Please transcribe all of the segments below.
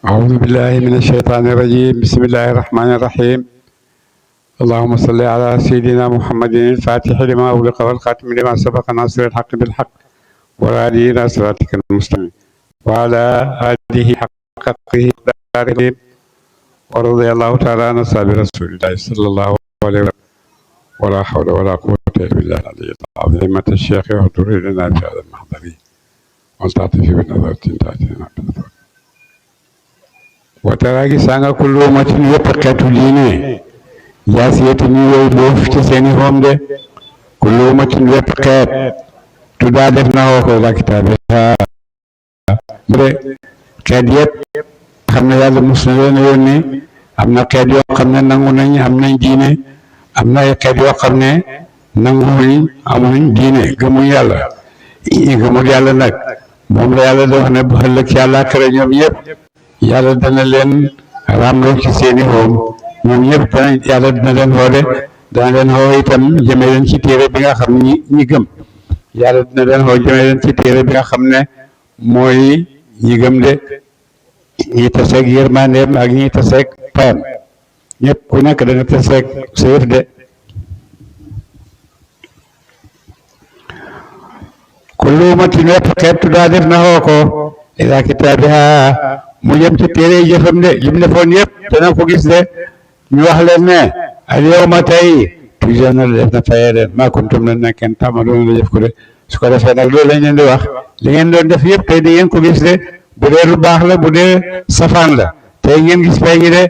أعوذ بالله من الشيطان الرجيم بسم الله الرحمن الرحيم اللهم صل على سيدنا محمد الفاتح لما أغلق والخاتم لما سبق ناصر الحق بالحق والهادي إلى صراطك المستقيم وعلى آله حق قدره ورضي الله تعالى عن أصحاب رسول الله صلى الله عليه وسلم ولا حول ولا قوة إلا بالله العلي العظيم الشيخ واحضر لنا في هذا المحضر والتعطف بنظرة تأتينا بالنظر wataraagi sanga kullu umatin yépp xeetu diine jaasiyati ni woy boof ci seeni homde kullu umatin yépp xeet tuddaa def na woo ko la kitaabe de xeet yépp xam ne yàlla mus na leen a yónni am na xeet yoo xam ne nangu nañ am nañ diine am na ay xeet yoo xam ne nanguwuñ amuñ diine gëmuñ yàlla ñi gëmul yàlla nag moom la yàlla da wax ne bu ëllëg ci àllaaxira ñoom ñëpp yàlla dana leen ràmloo ci seeni xoom ñoom ñëpp dana yàlla dina leen xoode dana leen xoo itam jëme leen ci téere bi nga xam ne ñi gëm yàlla dina leen xoo jëme leen ci téere bi nga xam ne mooy ñi gëm de ñi taseeg yërmandeem ak ñi taseeg payam ñëpp ku nekk da nga taseeg sa yëf de kullu ummatin wépp xeet tuddaa def na xoo ko ila kitaabiha mu jëm ci téere jëfam de lim defoon yëpp dana ko gis de ñu wax leen ne al yawma tey tujzawna def na fayee de maa kuntum la nekkeen ta'maluun la jëf ko de su ko defee nag loolu lañ leen di wax li ngeen doon def yëpp tey di ngeen ko gis de bu dee lu baax la bu dee safaan la tey ngeen gis fay gi de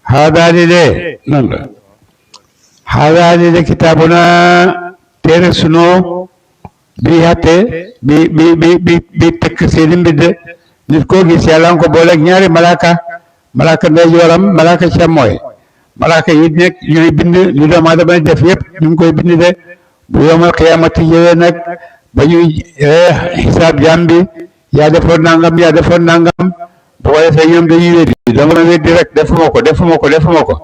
haadaani de noonu la haadaani de kitaabuna téere sunu bi hatte bi tekk seeni mbir nit koo gis yàlla nga ko booleeg ñaari malaaka ndeyjooram malaaka càmmooy malaaka yi nekk ñooy bind li doomu aadama def yëpp ñu ngi koy bind de bu yowmal qiyaamati jëwee nag ba ñuy xisaab jaam bi yaa defoon nangam bu ko defee ñoom dañuy weddi dama na weddi rek defuma ko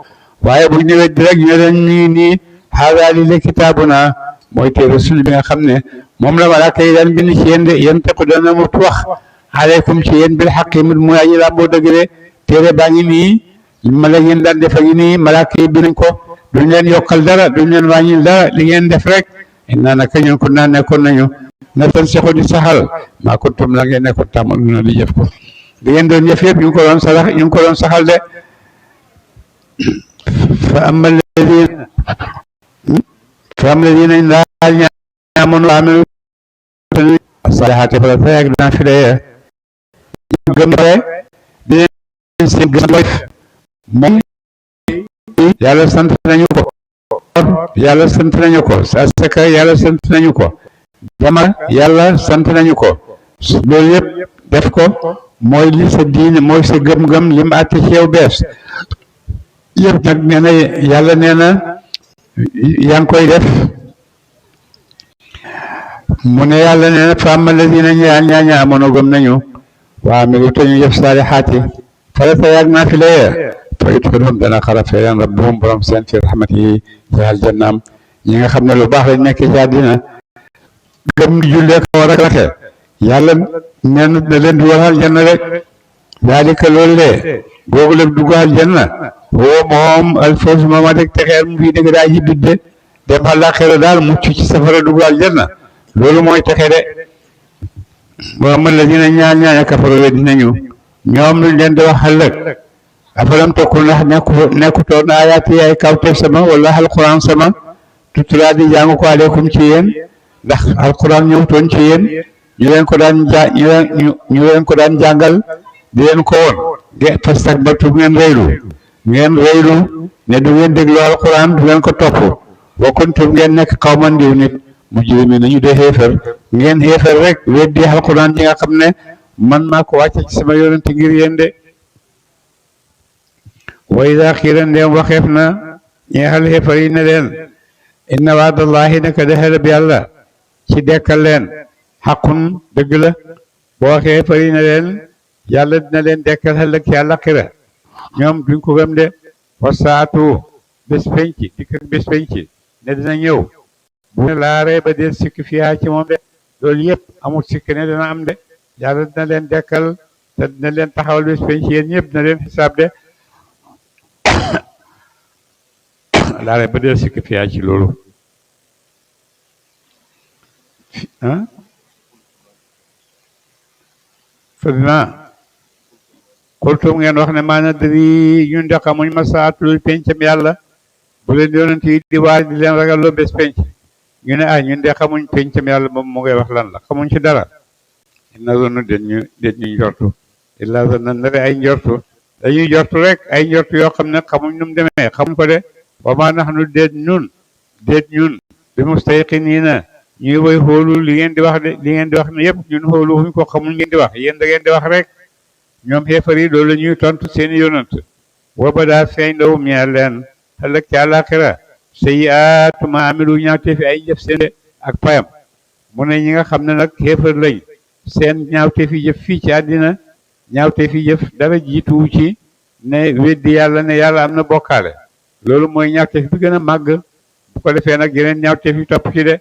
waaye bu ñu weddi rek ñu leen nii haadaa li kitaabuna mooy téere sul bi nga xam ne moom la malaaka yi daan bind ci yéen de yéen tequ doona mu wax aleykum ci yéen bil xaq mit mooy aji laa boo dëgg de téere baa ngi nii ma la ngeen daan defa ngi nii malaaka yi bind ko duñ leen yokkal dara duñ leen wàññil dara li ngeen def rek innaa naka ñun ko naa nekkoon nañu na tan sexu di saxal maa kuntum la ngeen nekkoon tàmmaluna di jëf ko li ngeen doon jëf yëpp ñu ngi ko doon saxal de fa amma alladina daal ñaamoon wa amilu saalihaati fa la ak naa fi de gëm dinañ seen gëm moom yàlla sant nañu ko asaka yàlla sant nañu ko jama yàlla sant nañu ko loolu yëpp def ko mooy li sa diine mooy sa gëm-gëm li mu àtte ci yow bees yëpp nag nee na yàlla nee na yaa ngi koy def mu ne yàlla nee na fa amma alladina ñaa amoon gëm nañu waa amilu te ñu jëf saalihaati farata yaag naa fi lee fa yudxiluhum dana xarafe leen rabbuhum borom seen fi rahmatihi ci aljannaam ñi nga xam ne lu baax lañ nekk ci àddina gëm jullee ko war a raxe yàlla nee na leen dugal aljanna rek zaalika loolu lee googu lépp dugg aljanna woo moom alfawz moom a deg texeer mu fii dëgg daa ji bidde dem àllaaxira daal mucc ci safara dugg aljanna loolu mooy texe de wa amma alladina ñaaña kafaru weddi nañu ñoom luñ leen di wax ëllëg afalam takun ndax nekkutoon ayaati ay kawteef sama wala alquran sama tutulaa di jàng ko aleykum ci yéen ndax alquran ñëwtoon ci yéen ñu leen ko daan jàngal di leen ko woon fastakbartum ngeen rëylu ne du ngeen déglu alquran du ngeen ko topp wa kuntum ngeen nekk xawman diw nit mujrimiin nañu dee xéefar ngeen xéefar rek weddi alquran ji nga xam ne man maa ko wàcce ci sama yonent ngir yéen de wa idaa qiila ndeem waxeef na ñeexal xéefar yi ne leen inna waadallahi naka dexel bi yàlla ci dekkal leen xaqun dëgg la boo waxee xéefar yi ne leen yàlla dina leen dekkal ëllëg ci àllaaxira ñoom duñ ko gëm de wa saatu bés penc dikk bés penc ne dina ñëw bu laa rey ba dee sikk fiyaa ci moom de loolu yëpp amul sikk ne dina am de yàlla dina leen dekkal te dina leen taxawal bés penc yéen ñëpp dina leen xisaab de laale ba del sikk fiyaa ci loolu ah fadina xultum ngeen wax ne maana dëri ñun de xamuñ ma saatuluy pencam yàlla bu leen yonent yi di waaj di leen ragal loo bés penc ñu ne ñun de xamuñ pencam yàlla moom mu ngay wax lan la xamuñ ci dara inna zonu den ñu njortu illa zonna ndare ay njortu dañuy njortu rek ay njortu yoo xam ne xamuñ nu mu demee xamuñ ko de wa maa nahnu déet ñun bi mustayqiniina ñuy woy xoolu li ngeen di wax de li ngeen di wax ne yëpp ñun xoolu fuñ ko xamuñ ngeen di wax yéen da ngeen di wax rek ñoom xeefar yi loolu la ñuy tontu seeni yonant wa badaa feeñ lawum ñeel leen ëllëg ci àllaaxira sayyi'aatu maa amilu ñaawteef ay jëf seen ak payam mu ne ñi nga xam ne nag xeefar lañ seen ñaawteef yi jëf fii ci àddina ñaawteef yi jëf dara jiituwu ci ne weddi yàlla ne yàlla am na bokkaale loolu mooy ñaawteef bi gën a màgg bu ko defee nag yeneen ñaawteef yi topp ci de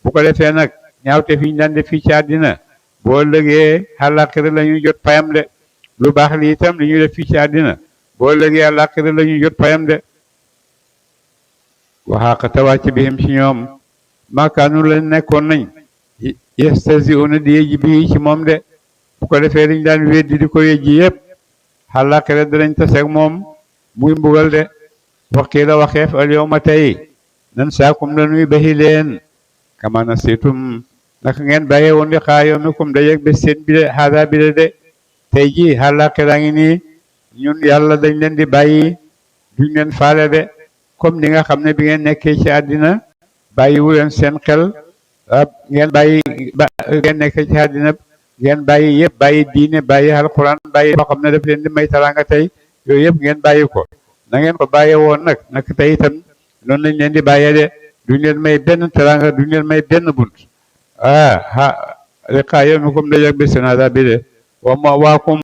bu ko defee nag ñaawteef yi ñu daan def fii ci àddina boo lëgee àllaaxira la ñuy jot payam de lu baax li itam li ñuy def fii ci àddina boo lëgee àllaaxira la ñuy jot payam de waxaaqa tawàcc bihim ci ñoom maakaanu la nekkoon nañ yastahzi'uuna di yëjji bii ci moom de bu ko defee liñ daan weddi di ko yëjji yëpp àllaaxira danañ taseeg moom muy mbugal de waqiila waxeef al yawma tey nan saakum lanuy baxi leen kama nasiitum naka ngeen bàyyee woon di xaa yawmikum dajeeg bés seen bi de xaadaa bi de tey jii àllaaxira ngi nii ñun yàlla dañ leen di bàyyi duñ leen faale de comme ni nga xam ne bi ngeen nekkee ci àddina bàyyiwu leen seen xel ngeen bàyyi ngeen nekkee ci àddina ngeen bàyyi yëpp bàyyi diine bàyyi alquran bàyyi boo xam ne daf leen di may taraanga tey yooyu yëpp ngeen bàyyi ko na ngeen ko bàyyee woon nag tey itam noonu lañ leen di bàyyee de duñ leen may benn taraanga duñ leen may benn bunt liqaa yawmikum dajeeg bés seen haadaa bi de wa ma'waakum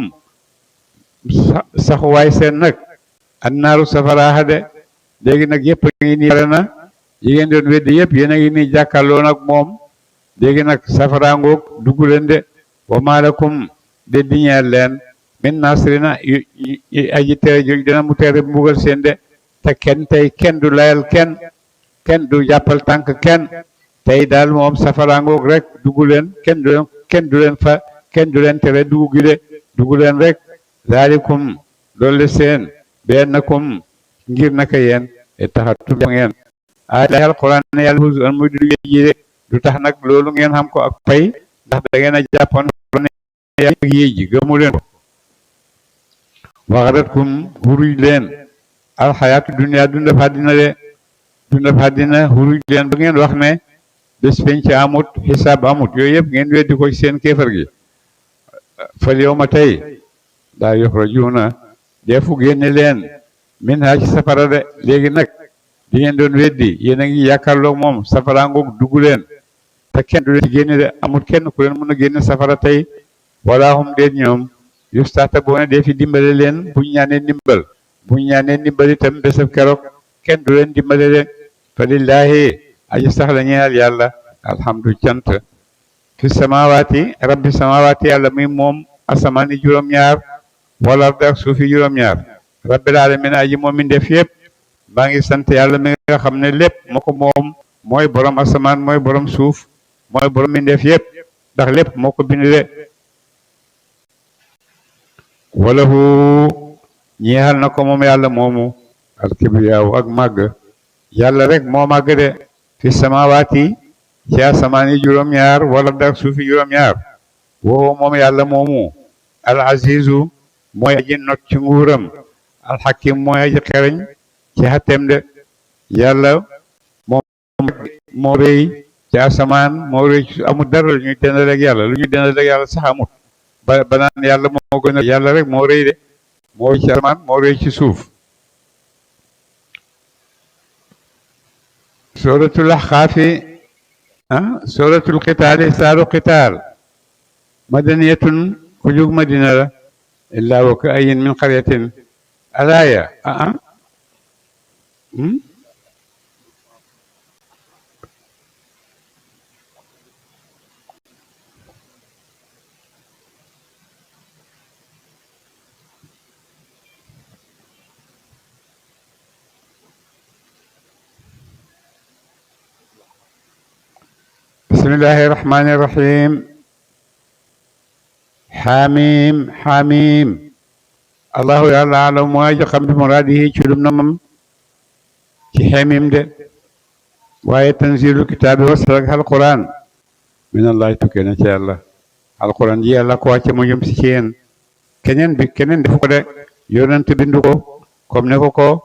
saxuwaay seen nag annaaru safaraaxa de léegi nag yëpp a ngi nii pare na yi ngeen doon weddi yëpp yéen a ngi nii jàkkaarloo nag moom léegi nag safaraangoog dugg leen de wa maa lakum de diñeel leen min nasrina aji tere joj dina mu tere mbugal seen de te kenn du layal kenn du jàppal tànk kenn tey daal moom safaraangoog rek dugg leen kenn du leen tere dugg gi de dugg leen rek zaalikum loolu seen bennakum ngir naka yéen taxatum ngeen ay alquran ne yàlla huzuwan muy du yéji de du tax nag loolu ngeen xam ko ak pay ndax da ngeen a jàppoon ne yàlla yéji gëmu leen ko waxaratkum huruj leen alxayaatu dunya dundaf àddina huruj leen ba ngeen wax ne bés penc amut xisaab amut yooyu yëpp ngeen weddi ko ci seen kéefar gi fal yawma tey daa yuxrajuuna defu génne leen min haa ci safara de léegi nag di ngeen doon weddi yéen a ngi yàkkaarloog moom safara ngoog dugg leen te kenn du leen ci génne de amul kenn ku leen mën a génne safara tey wala hum déet ñoom yustahtabuuna dee fi dimbale leen buñ ñaanee ndimbal itam bésab keroog kenn du leen dimbale de fa lillaahi aji sax la ñeel yàlla alhamdu cant fi samawaati rabbi samawaati yàlla muy moom asamaani juróom-ñaar wala ardi ak suufi juróom-ñaar rabbil alamin aji moom mi def yëpp maa ngi sant yàlla mi nga xam ne lépp moo ko moom mooy borom asamaan mooy borom suuf mooy borom mi def yëpp ndax lépp moo ko bind de walahu ñeexal na ko moom yàlla moomu alkibriyaaw ak màgg yàlla rek moo màgg de fi samawaati ci asamaan yi juróom-ñaar wala ardi ak suufi juróom-ñaar woo moom yàlla moomu al azizu mooy aji not ci nguuram alxakim mooy aji xereñ ci xatteem de yàlla moo rëy ci asamaan moo rëy ci amul dara lu ñuy dendaleeg yàlla lu ñuy dendaleeg yàlla sax amut ba naan yàlla moo gën a yàlla rek moo rëy de moo rëy ci asamaan moo rëy ci suuf suratul ahqaafi suratul qitaali saaru qitaal madaniyatun ku jóg madina la illaa wa ka ayin min qaryatin alaaya bismillahi rahmani rahim xaamim xaamim allahu yàlla alam mooy jo xam bi muraadihi ci lum na mam ci xemim de waaye tanzilu kitaabi wasalak alquran min allahi tukkee na ci yàlla alquran ji yàlla ko wàcce mu jëm si ci yéen keneen def ko de yonent bindu ko comme ne ko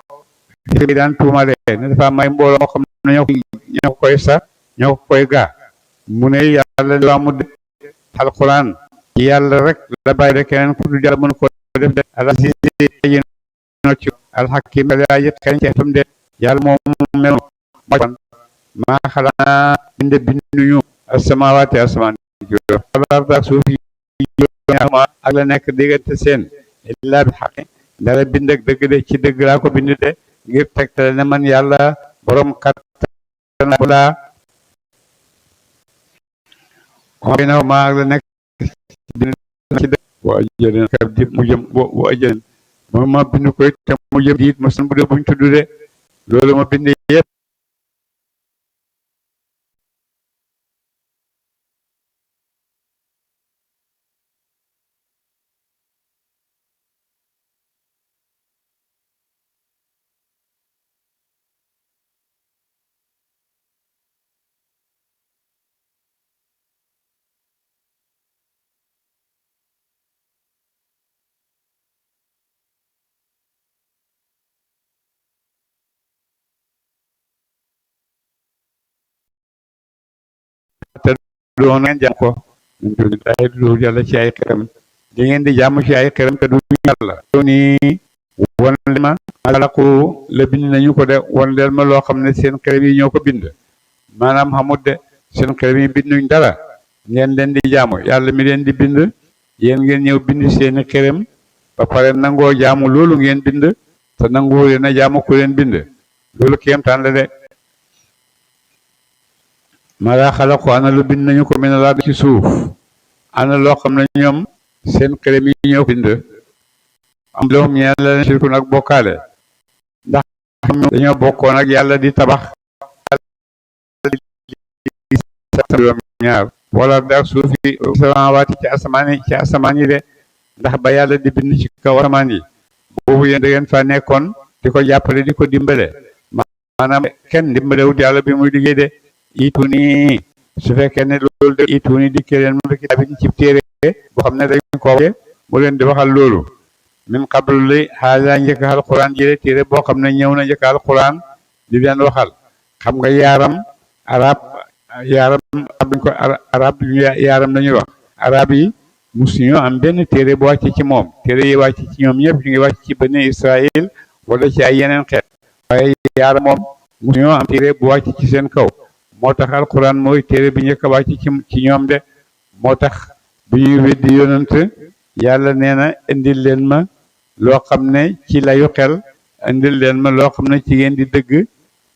bi daan tuumale ne dafa may mbooloo moo xam ne ñoo koy sa ñoo koy gaa mu ne yàlla lu amul de alquran ci yàlla rek la bàyyi de keneen ku dul yàlla mën ko def de alaziz yi nocc alxakim alaaji xereñ ci tam de yàlla moom mel maa xalaa binduñu asamawaati asamaan juróom ak suuf yi ak la nekk diggante seen illaa bi xaqi dara bind ak dëgg de ci dëgg laa ko bind de ngir tegtale ne man yàlla borom kattan laa maa ak la nekk bind ci dëgg wa ajalin kab di mu jëm wa ajalin moom ma bind koy te mu jëm diit ma sun bu dee buñ tudd de loolu ma bind yëpp te doon ngeen jàmm ko min dunillahi du yàlla ci ay xeram di ngeen di jàmm ci ay xeram te du yàlla ni won leen ma xalaqu la bind nañu ko de won leen ma loo xam ne seen xeram yi ñoo ko bind maanaam xamut de seen xeram yi binduñ dara ngeen leen di jaamu yàlla mi leen di bind yéen ngeen ñëw bind seeni xeram ba pare nangoo jaamu loolu ngeen bind te nangoo leen a jaamu ku leen bind loolu kéemtaan la de mala xalaqu ana lu bind nañu ko min al ardi ci suuf ana loo xam ne ñoom seen xerem yi ñoo bind am lahum ñeen la leen shirkun ak bokkaale ndax dañoo bokkoon ak yàlla di tabax ñaar wala ak suuf yi samaawaati ci asamaan yi de ndax ba yàlla di bind ci kaw asamaan yi boobu yéen da ngeen fa nekkoon di ko jàppale di ko dimbale maanaam kenn dimbalewut yàlla bi muy liggéey de ituni su fekkee ne loolu de ituni dikkee leen mu kitaabin ci téere boo xam ne dañ ko mu leen di waxal loolu min qablu li haada njëkk alquran ji de téere boo xam ne ñëw na njëkk alquran di leen waxal xam nga yaaram lañuy wax arab yi musuñu am benn téere bu wàcc ci moom téere yi wàcc ci ñoom ñëpp ñu ngi wàcc ci bani Israël wala ci ay yeneen xeet waaye yaaram moom musuñu am téere bu wàcc ci seen kaw moo tax alquran mooy téere bi njëkk a wàcc ci ñoom de moo tax bi ñuy weddi yonent yàlla nee na indil leen ma loo xam ne ci layu xel indil leen ma loo xam ne ci ngeen di dëgg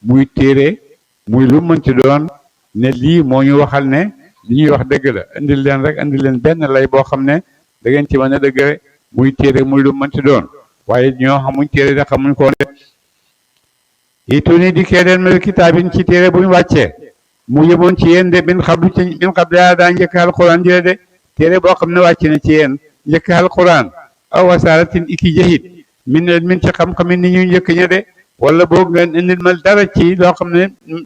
muy téere muy lu mën ci doon ne lii moo ñu waxal ne li ñuy wax dëgg la indil leen benn lay boo xam ne da ngeen ci mën a dëgg rek muy téere muy lu mën ci doon waaye ñoo xamuñ téere da xamuñ ko de ituni dikkee leen ma kitaabin ci téere bu ñu wàccee mu yëmoon ci yéen de bin xablu daa njëkk alquran jële de téere boo xam ne wàcc na ci yéen njëkk alquran aw wasaaratin iki jahit min ci xam-xami ni ñu njëkk ña de wala boog ngeen indil ma dara ci loo xam ne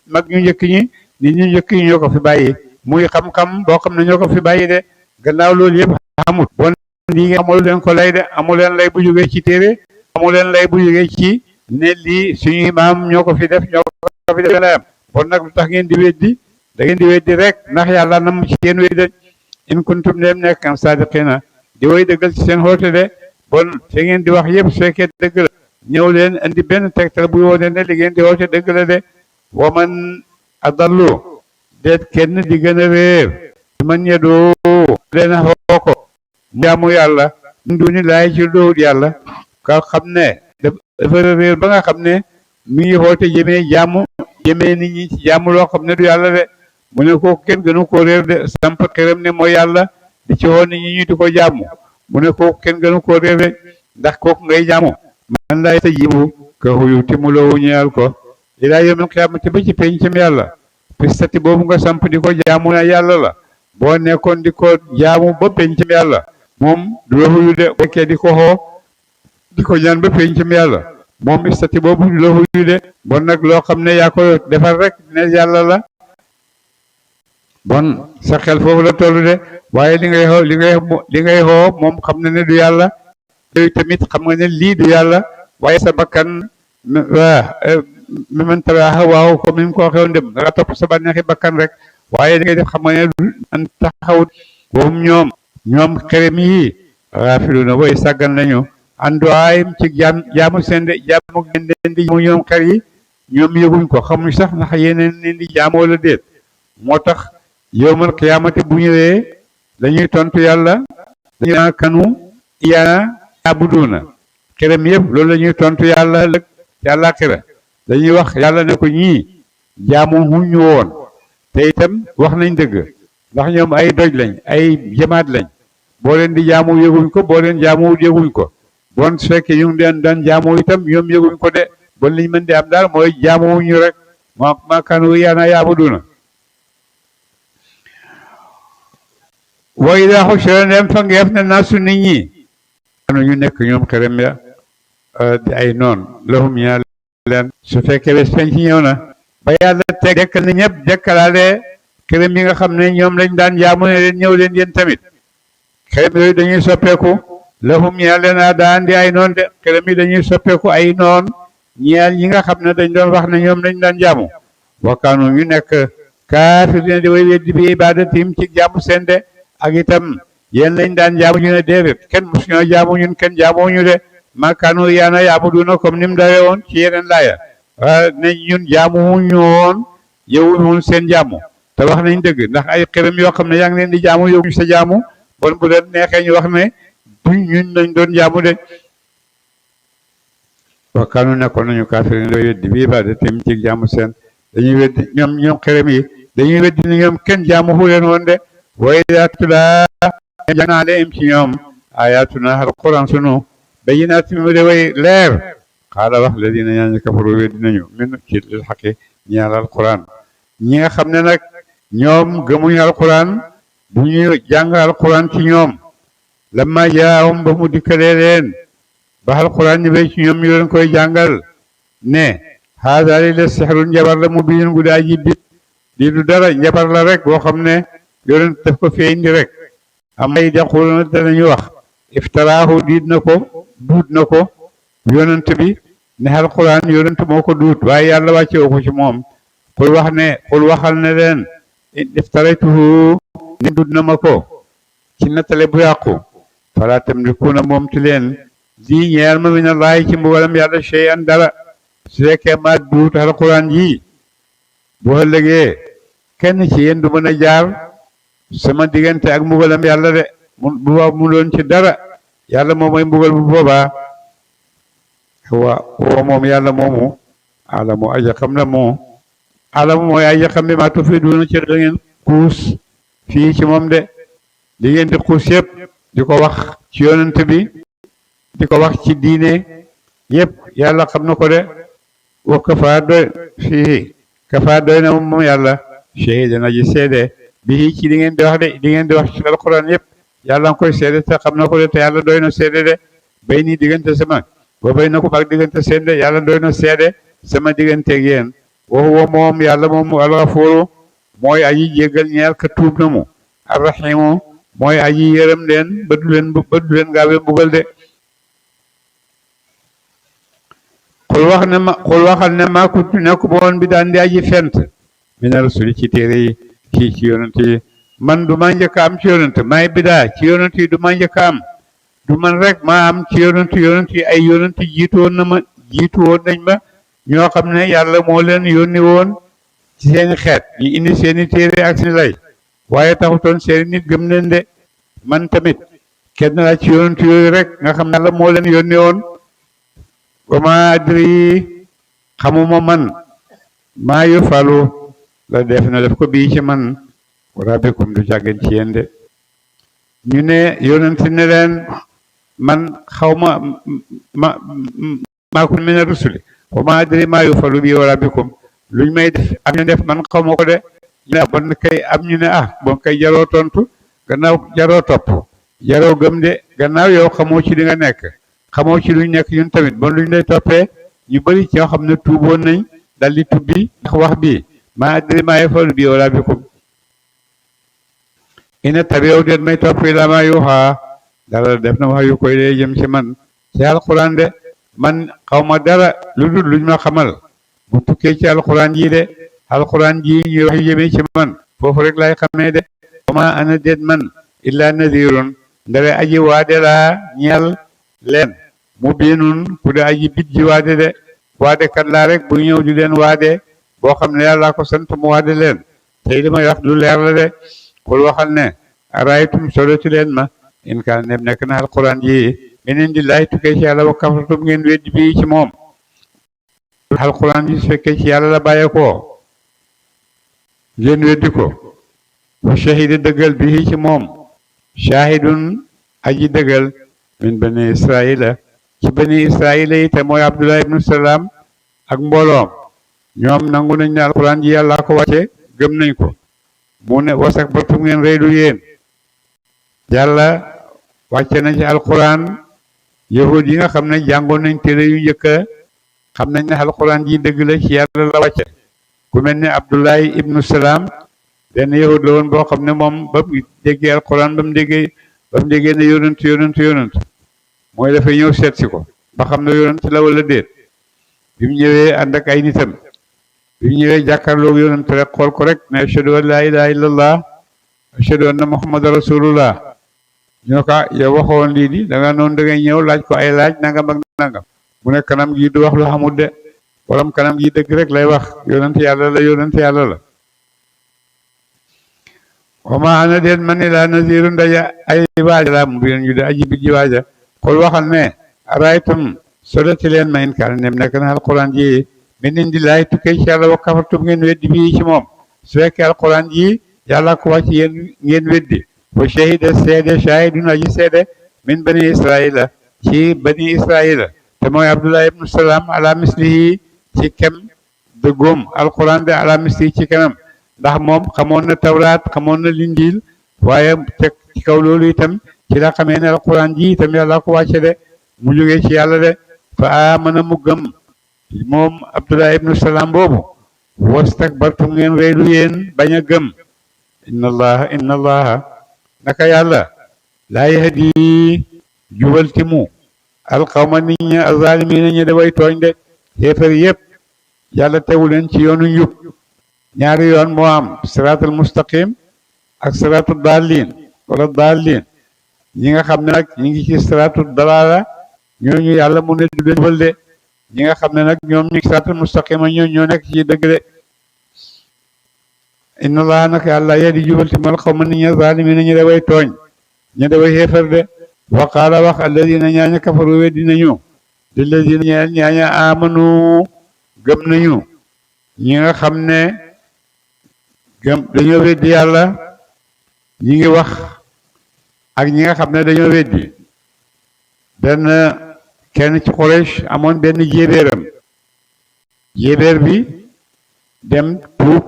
mag ñu njëkk ñi nit ñu njëkk ñi ñoo ko fi bàyyi muy xam-xam boo xam ne ñoo ko fi bàyyi de gannaaw loolu yëpp xamut bon lii ngeen amul leen ko lay de amul leen lay bu jógee ci téere amul leen lay bu jógee ci ne lii suñuy maam ñoo ko fi def layam bon nag lu tax ngeen di weddi da ngeen di weddi rek ndax yàlla nam ci yéen weddi in kuntum dem nekk am sadiqina di way dëggal ci seen xoote de bon te ngeen di wax yëpp su fekkee dëgg la ñëw leen indi benn tegtal bu wone ne li ngeen di xoote dëgg la de wa man adallu deet kenn di gën a réer man yedoo leen a xoo ko jaamu yàlla min duni laay ci doowut yàlla ka xam ne dafa réer ba nga xam ne mi ngi xoote jëmee nit ñi ci jaamu loo xam ne du yàlla de mu ne kooku kenn gënu ko réer de samp xeram ne mooy yàlla di ci xool nit ñi di ko jaamu mu ne kooku kenn gënu ko réer de ndax kooku ngay jaamu man lay sa jibu ka xuyu ti mu loowu ñeyal ko ilaa yawmil qiyaamati ba ci pencam yàlla pistati boobu nga samp di ko jaamu na yàlla la boo nekkoon di ko jaamu ba pencam yàlla moom du la wuyu de fekkee di ko xoo di ko ñaan ba pencam yàlla moom pistati boobu du la wuyu de bon nag loo xam ne yaa ko defar rek ne yàlla la bon sa xel foofu la toll de waaye li ngay xoo moom xam na ne du yàlla yooyu tamit xam nga ne lii du yàlla waaye sa bakkan mi man tara waaw ko mi ko waxee dem nga topp sa bànneexi bakkan rek waaye da ngay def xam nga ne an taxawut boobu ñoom xerem yi rafetlu na way sàggan nañu anduwaayam ci jaamu seen de jaamu leen di mu ñoom xer yi ñoom yëguñ ko xamuñ sax ndax yeneen leen di jaamoo la déet moo tax yowmal qiyaamati bu ñëwee dañuy tontu yàlla dañuy naan kanu iyaana yaabuduuna xerem yëpp loolu la ñuy tontu yàlla ëllëg yàlla xira dañuy wax yàlla ne ko ñii jaamu huñu woon te itam wax nañ dëgg ndax ñoom ay doj lañ ay jamaat lañ boo leen di jaamu yëguñ ko boo leen jaamu yëguñ ko bon su fekkee ñu ngi leen daan jaamu itam ñoom yëguñ ko de bon liñ mën di am daal mooy jaamu huñu rek ma kanu iyaana yaabuduuna wa idaa hushira ndem fa ngeef ne naasu nit ñi anu ñu nekk ñoom xerem ya di ay noon lahum ñaa leen su fekkee bés penc ñëw na ba yàlla teg dekkal na ñëpp dekkalaale xerem yi nga xam ne ñoom lañ daan jaamu ne leen ñëw leen yéen tamit xerem yooyu dañuy soppeeku lahum ñaa leen a daan di ay noon de xerem yi dañuy soppeeku ay noon ñeel ñi nga xam ne dañ doon wax ne ñoom lañ daan jaamu wakkaanu ñu nekk kaafiriina di way weddi bi ibaadatim ci jaamu seen de ak itam yéen lañ daan jaamu ñu ne déedéet kenn mus ñoo jaamu ñun kenn jaamu ñu de makkaanu yaana yaabuduuna comme ni mu dawee woon ci yeneen laaya ne ñun jaamu ñu woon yowuñ woon seen jaamu te wax nañ dëgg ndax ay xërëm yoo xam ne yaa ngi leen di jaamu yowuñ sa jaamu bon bu leen neexee ñu wax ne duñ ñun lañ doon jaamu de wakkaanu nekkoon nañu kaafiriin da weddi bi ibaadatim ci jaamu seen dañuy weddi ñoom xërëm yi dañuy weddi ni ñoom kenn jaamu fu leen woon de wa idaa tulaa jàng naa leen ci ñoom ayaatuna alquran sunu bayyinaat mi de way leer xaala wax la dina ñaan kafaru weddi nañu min ci lil xaqi ñaar alquran ñi nga xam ne nag ñoom gëmuñu alquran bu ñuy jàng alquran ci ñoom lamma jaahum ba mu dikkalee leen ba alquran ñu bay ci ñoom ñu leen koy jàngal ne haada li la sixrun njabar la mu biin gu daa ji bit di du dara njabar la rek boo xam ne yonent daf ko fee indi rek am ay yaquluna danañu wax iftaraahu diit na ko duut na ko yonent bi ne alquran yonent moo ko duut waaye yàlla wàcce ko ci moom xul waxal ne leen iftaraytuhu ne duut na ma ko ci nattale bu yàqu fala tamlikuuna moom ci leen lii ñeel ma min allahi ci mbugalam yàlla shay'an dara su fekkee ma duut alquran ji bu ëllëgee kenn ci yéen du mën a jaar sama diggante ak mbugalam yàlla de mu doon ci dara yàlla moom mooy mbugal bu boobaa wa moom yàlla moomu alamu aja xam na moo alamu mooy aja xam bi maa tufiiduuna ci da ngeen xuus fii ci moom de li ngeen di xuus yëpp di ko wax ci yonent bi di ko wax ci diine yëpp yàlla xam na ko de wa kafaa doy na moom yàlla shahidan aji seede bi ci li ngeen di wax de li ngeen di wax ci alquran yëpp yàlla nga koy seede te xam na ko de te yàlla doy na seede de bay nii diggante sama ba bay na ko ak diggante seen de yàlla doy na seede sama digganteeg yéen wa huwa moom yàlla moomu alxafuuru mooy aji jéggal ñeel ka tuub na mu arrahimu mooy aji yërëm leen ba du leen gaawe mbugal de xul waxal ne maa kuntu nekku ba woon bi daan di aji fent mina rasuli ci téere yi ci yonent yi man du ma njëkk am ci yonent maay bidaa ci yonent yi du ma njëkk am du man rek maa am ci yonent yi ay yonent jiitu woon nañ ma ñoo xam ne yàlla moo leen yónni woon ci seeni xeet ñu indi seeni téere ak seeni lay waaye taxutoon seeni nit gëm leen de man tamit kenn laa ci yonent yooyu rek nga xam ne yàlla moo leen yónni woon wa ma adri xamuma man maa yu falu la def na def ko bii ci man rabbikum du càggeen ci yéen de ñu ne yonent ne leen man xaw maa ko mina rusuli wa ma adri maa yu falu bii wa rabbikum luñ may def ak ñu def man xaw ma ko de ñu ne bon kay am ñu ne bon kay jaroo tontu gannaaw jaroo topp jaroo gëm de gannaaw yow xamoo ci li nga nekk xamoo ci luñ nekk ñun tamit bon luñ lay toppee ñu bëri ci ñoo xam ne tuuboon nañ dal di tubbi ndax wax bi maa adri maa yafalu bi wala bikum ina tabi'u den may topp ila ma yuuxa dara def na wax yu koy dee jëm ci man ci alquran de man xaw ma dara lu dul luñ ma xamal bu tukkee ci alquran ji de alquran ji ñuy wax yu jëmee ci man foofu rek lay xamee de wama ana den man illa nadirun ndare aji waade laa ñeel leen mu biinun ku de aji bit ji waade de waade kat laa rek bu ñëw di leen waade boo xam ne yàlla ko sant mu waade leen tey li may wax lu leer la de kul waxal ne araytum soloti leen ma in kaan nem nekk na alquran ji min indillahi tukkee ci yàlla wa kafartum ngeen weddi bii ci moom alquran ji su fekkee ci yàlla la bàyyeekoo ngeen weddi ko wa shahida dëggal bii ci moom shahidun aji dëggal min bani israila ci bani israila yi te mooy abdullah ibnu salaam ak mbooloom ñoom nangu nañ ne alquran ji yàlla ko wàcce gëm nañ ko mu ne wasak bartum ngeen reylu yéen yàlla wàcce na ci alquran yahud yi nga xam ne jàngoon nañ téere yu njëkk xam nañ ne alquran ji dëgg la ci yàlla la wàcce ku mel ne abdullahi ibnu salaam benn yahud la woon boo xam ne moom ba mu déggee alquran ba mu déggee ne yonent mooy dafay ñëw seet si ko ba xam ne yonent la wala déet bi mu ñëwee ànd ak ay nitam bi mu ñëwee jàkkaarloog yonent rek xool ko rek ne ashhadu an laa ilaha illallah ashhadu anna muhammadan rasulullah ñoo ko yow waxoon lii di da nga noonu da ngay ñëw laaj ko ay laaj nangam ak nangam mu ne kanam gi du wax lu xamul de borom kanam gi dëgg rek lay wax yonent yàlla la wama ana den man ila nazirun daja ay waaja la mu biin ñu de aji bi ji waaja xool waxal ne araytum soloti leen ma in kaan nem nekk na alquran ji min indillahi tukkee ci yàlla wa kafartum ngeen weddi bii ci moom su fekkee alquran ji yàlla ko wàcc yéen ngeen weddi wa shahida seede shahidun aji seede min bani israila ci bani israila te mooy abdullah ibnu salaam ala mislihi ci kem dëggoom alquran de ala mislihi ci kemam ndax moom xamoon na tawraat xamoon na linjiil waaye teg ci kaw loolu itam ci la xamee ne alquran ji itam yàlla ko wàcce de mu jógee ci yàlla de fa amana mu gëm moom abdullah ibnu salaam boobu wastakbartum ngeen reylu yéen bañ a gëm inna allaha naka yàlla laa yahdi jubal ti mu alqawma nit ñi azaalimiina ñi daway tooñ de xéefar yépp yàlla tewu leen ci yoonu njub ñaari yoon moo am siraatul mustaqim ak siraatul daalliin wala daalliin ñi nga xam ne nag ñi ngi ci siraatul dalaala ñooñu yàlla mu ne du leen jubal de ñi nga xam ne nag ñoom ñi siraatul mustaqim ñoo nekk ci dëgg de inna allaha nag yàlla yahdi jubal ti mal xawma nit ñi zaalimiina ñu daway tooñ ñu daway xéefar de wa qaala wax alladina ñaaña kafaru weddi nañu lilladina ñaaña amanu gëm nañu ñi nga xam ne dañoo weddi yàlla ñi ngi wax ak ñi nga xam ne dañoo weddi benn kenn ci Quraysh amoon benn jéebéer bi dem tuub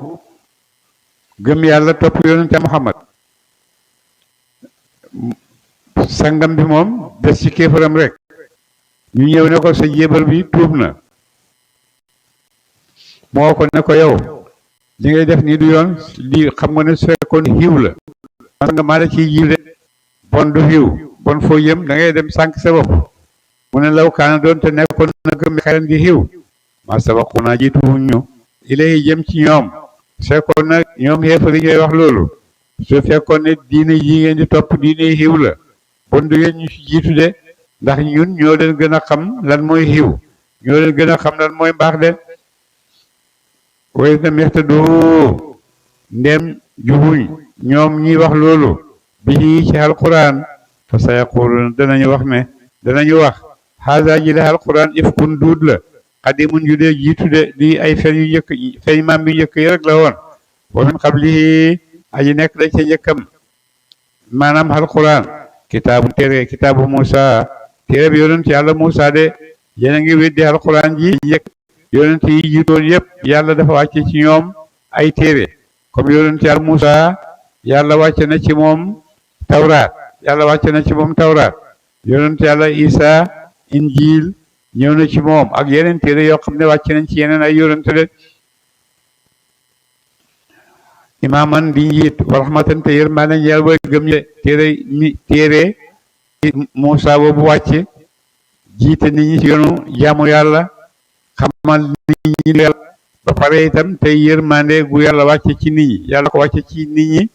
gëm yàlla topp yonent Muhammad sangam bi moom des ci kéefaram rek ñu ñëw ne ko sa jéebal bi tuub na moo ko ne ko yow li ngay def nii du yoon lii xam nga ne su fekkoon xiiw la man nga maa da ciy jiw de bon du xiiw bon foo jëm da ngay dem sànq sa bopp mu ne law kaana doon te nekkoon na gëm xeran di xiiw ma sabaquna jiituwuñ ñu ilahi jëm ci ñoom su fekkoon na ñoom xeefar yi ñooy wax loolu su fekkoon ne diine yi ngeen di topp diine xiiw la bon du ngeen ñu ci jiitu de ndax ñun ñoo leen gën a xam lan mooy xiiw ñoo leen gën a xam lan mooy mbaax de way na mextadu ndem jubuñ ñoom ñi wax loolu bi ci alquran fa sa yaqulun danañu wax haza ji la alquran ifkun duud la xadimun ju dee jiitu de di ay fen yu njëkk fen maam yu njëkk yi rek la woon wa min qablihi aji nekk dañ ca njëkkam maanaam alquran kitaabu Musa téere bi yonent yàlla Musa de yéen a ngi weddi alquran ji njëkk yonent yi jiitoon yëpp yàlla dafa wàcce ci ñoom ay téere comme yonent yàlla Muusa yàlla wàcce na ci moom tawraat yonent yàlla Isa injil ñëw na ci moom ak yeneen téere yoo xam ne wàcce nañ ci yeneen ay yonent de imaaman di njiit wa rahmatan te yërmaande ñeel way gëm ñi téere Muusa boobu wàcce jiite nit ñi ci yoonu jaamu yàlla xamal nit ñi yàlla ba pare itam tey yërmande gu yàlla wàcce ci nit ñi yàlla ko wàcce ci nit ñi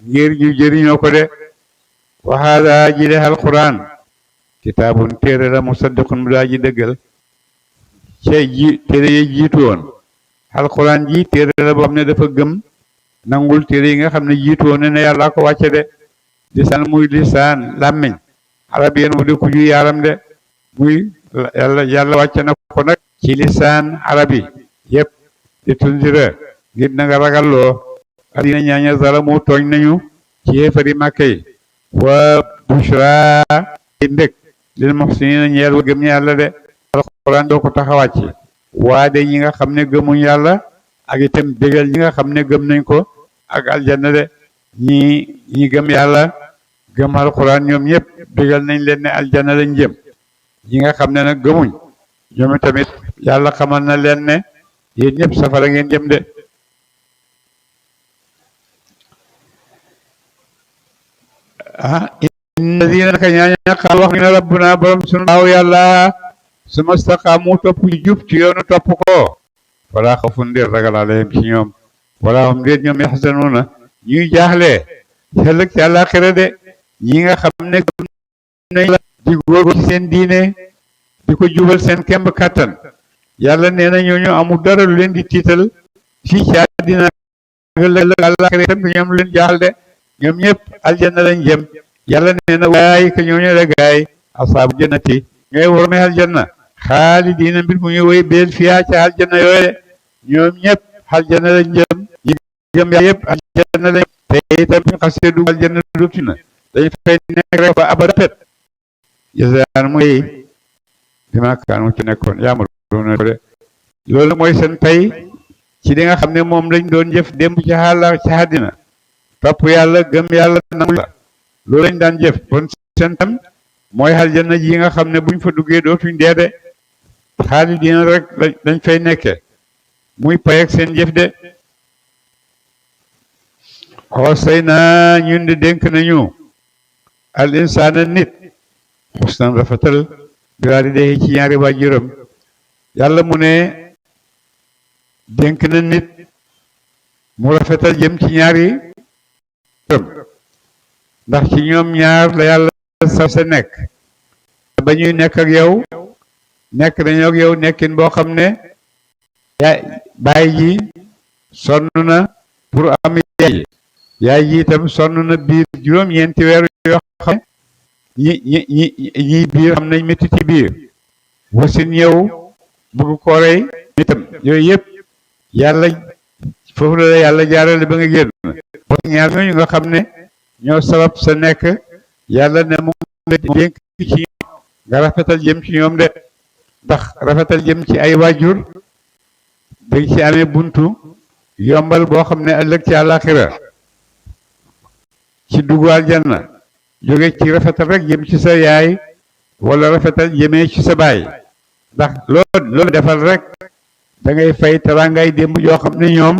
ngir ñu jëriñoo ko de wa haada jile alquran kitaabun téere la musaddiqun mu daa ji dëggal téere yi jiitu woon alquran ji téere la boo xam ne dafa gëm nangul téere yi nga xam ne jiitu woon ne yàlla ko wàcce de lisaan muy lisaan làmmiñ arabiyen mu di ku ju yaaram de muy yàlla wàcce na ko nag ci lisaan arabi yëpp di tundira ngir na nga ragalloo adina ñaaña zalamu tooñ nañu ci yéefari màkka yi wa bushra mbég lil muhsinina ñeel wa gëm yàlla de alquran doo ko tax a wàcc waade ñi nga xam ne gëmuñ yàlla ak itam bégal ñi nga xam ne gëm nañ ko ak aljanna de ñi gëm yàlla gëm alquran ñoom ñëpp bégal nañ leen ne aljanna lañ jëm ñi nga xam ne nag gëmuñ ñoom tamit yàlla xamal na leen ne yéen ñëpp safara ngeen jëm de inna dina naka ñaaña xaal wax ne rabbuna borom sunu baaw yàlla suma staqaamu topp ñu jub ci yoonu topp ko wala xawfun déet ragal alayhim ci ñoom wala hum déet ñoom yaxzanuuna ñuy jaaxle ëllëg ci àllaaxira de ñi nga xam ne gëm nañ la di góor ci seen diine di ko jubal seen kemb kàttan yàlla nee na ñooñu amul dara lu leen di tiital fii ci àddina ëllëg àllaaxira itam ñoom lu leen jaaxal de ñoom ñëpp aljanna lañ jëm yàlla nee na waay ka ñooñu la gaay asaabu jannati ñooy warme aljanna xaalidiina mbir mu ñu woy beel fiyaa ca aljanna yooye de ñoom ñëpp aljanna lañ jëm ñi gëm yàlla yëpp aljanna lañ te itam ñu xasee dugg aljanna dugg na dañ fay nekk rek ba abada pet jazaan mooy bi ma kaanu ci nekkoon yaamaruuna de loolu mooy seen pay ci li nga xam ne moom lañ doon jëf démb ci xaala ci àddina topp yàlla gëm yàlla nangu la loolu lañ daan jëf bon seen tam mooy aljanna ji nga xam ne buñ fa duggee dootuñ dee de xaalidiina rek dañ fay nekke muy pay ak seen jëf de xoosay naa ñun di dénk nañu al insaana nit xusnan rafetal bi waalidayhi ci ñaari waajuram yàlla mu ne dénk na nit mu rafetal jëm ci ñaari ndax ci ñoom ñaar la yàlla sa nekk ba ñuy nekk ak yow nekk nañu ak yow nekkin boo xam ne baay ji sonn na pour am yaay ji itam sonn na biir juróom-ñeenti weer yoo xam ne ñi biir xam nañ métti ci biir wasin yow bëgg koo rey itam yooyu yëpp yàlla foofu la yàlla jaarale ba nga génn ba ñaar ñooñu nga xam ne ñoo sabab sa nekk yàlla ne mu ngi dénk ci nga rafetal jëm ci ñoom de ndax rafetal jëm ci ay waajur dañ ci amee buntu yombal boo xam ne ëllëg ci àllaaxira ci dugg aljanna jóge ci rafetal rek jëm ci sa yaay wala rafetal jëmee ci sa baay ndax loolu defal rek da ngay fay teraangay démb yoo xam ne ñoom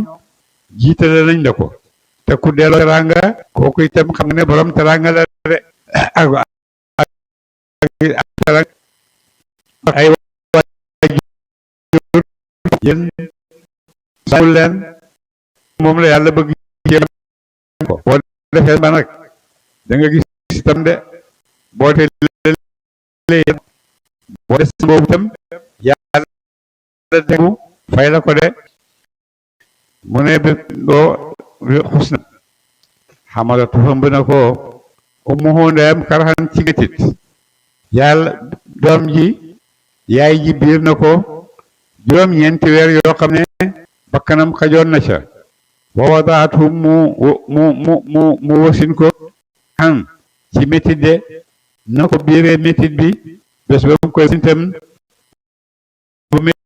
jiitale nañ la ko te ku delloo teraanga kooku itam xam nga ne borom teraanga la de ay waajur yéen saul leen moom la yàlla bëgg jéem ko boo defee ba nag da nga gis itam de boo te lee boo des boobu itam yàlla degu fay la ko de mu ne bi doo xusna xamalatu ëmb na ko ummuhu ndeyam karhan ci métit yàlla doom ji yaay ji biir na ko juróom-ñeenti weer yoo xam ne bakkanam xajoon na ca wa wadaatu mu wasin ko xam ci métit de na ko biiree métit bi bés ba mu koy sintam bu métit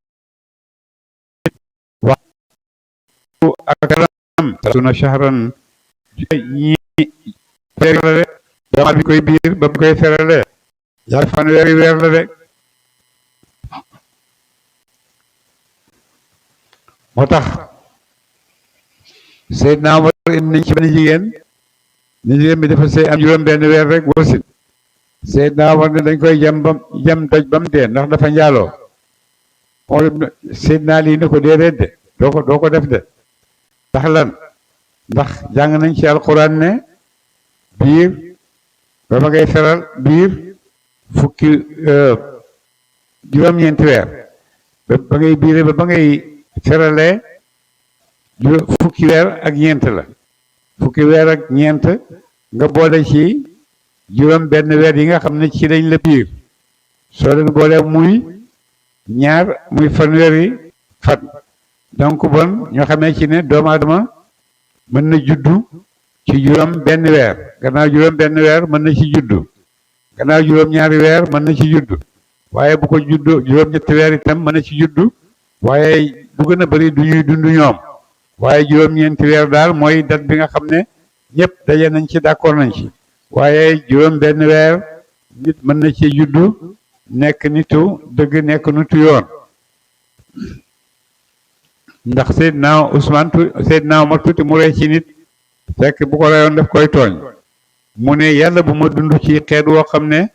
waxtu ak karam suna shahran ñi weer la de dama bi koy biir ba bi koy ferale yàlla fanweeri weer la de moo tax Seydina Omar indi nañ ci benn jigéen ni jigéen bi dafa sëy am juróom benn weer rek wasin Seydina Omar ne dañ koy jam doj ba mu dee ndax dafa njaaloo moo Seydina lii ne ko déedéet de doo ko def de ndax lan ndax jàng nañ ci alquran ne biir ba ma ngay feral biir fukki juróom-ñeenti weer ba ngay biire ba ngay feralee fukki weer ak ñeent la fukki weer ak ñeent nga boole ci juróom benn weer yi nga xam ne ci lañ la biir soo leen boole muy fanweeri fan donc bon ñoo xamee ci ne doomu aadama mën na juddu ci juróom benn weer gannaaw juróom benn weer mën na ci juddu gannaaw juróom ñaari weer mën na ci juddu waaye bu ko juddu juróom ñetti weer itam mën na ci juddu waaye du gën a bëri du ñuy dund ñoom waaye juróom ñeenti weer daal mooy date bi nga xam ne ñëpp daje nañ ci d'accord nañ ci waaye juróom benn weer nit mën na ci juddu nekk nitu dëgg nekk nitu yoon ndax Seydina Omar tuuti mu rey ci nit fekk bu ko reyoon daf koy tooñ mu ne yàlla bu ma dund ci xeet woo xam ne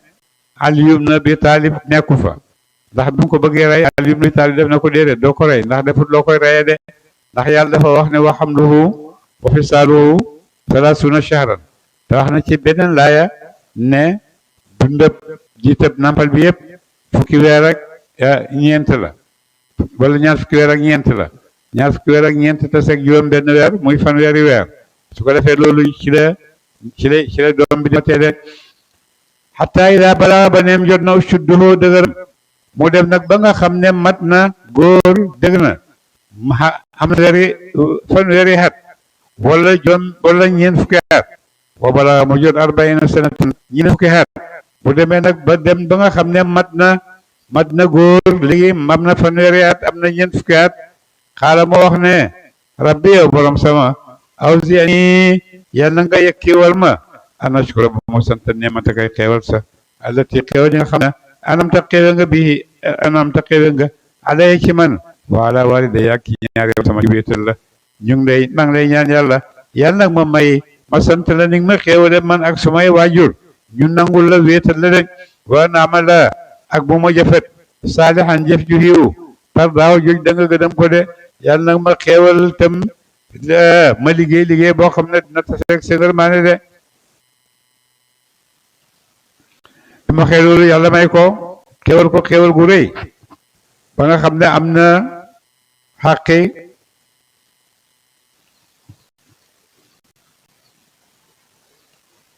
Ali ibn Abi Talib nekku fa ndax bi mu ko bëggee rey Ali ibn Abi Talib def na ko déedéet doo ko rey ndax defut loo koy reyee de ndax yàlla dafa wax ne wa hamluhu wa fisaaluhu salaasuuna shahran te wax na ci beneen laaya ne dundab jiitab nampal bi yëpp fukki weer ak ñeent la wala ñaar fukki weer ak ñeent la ñaar fukki weer ak ñeent te seeg juróom benn weer muy fanweeri weer su ko defee loolu ci la doom bi di teele xataa ida balaa ba neem jot na sudduhu dëgër mu dem nag ba nga xam ne mat na góor dëgg na am na fanweeri at wala ñeent fukki at wa balaa mu jot arbaina sanatan ñeent fukki at bu demee nag ba dem ba nga xam ne mat na góor léegi am na fanweeri at am na ñeent fukki at xaala moo wax ne rabbi yow borom sama awzi'ni yàlla nga yekkiwal ma an ashkura ba mu sant neemata kay xeewal sa allati xeewal yi nga xam ne anamta xeewal nga alay ci man wa ala walidayya ak ñaari sama wéetal la maa ngi lay ñaan yàlla nag ma may ma sant la ni ma xeewale man ak sumay waajur ñu nangul la wéetal la rek wa naamala ak bu ma jëfet saalihan jëf ju xiiw par daaw joj da nga gëdëm ko de yàlla nag ma xeewal tam ma liggéey boo xam ne dina tase rek seen maane de bi ma xëy loolu yàlla may ko xeewal gu rëy ba nga xam ne am na xaqi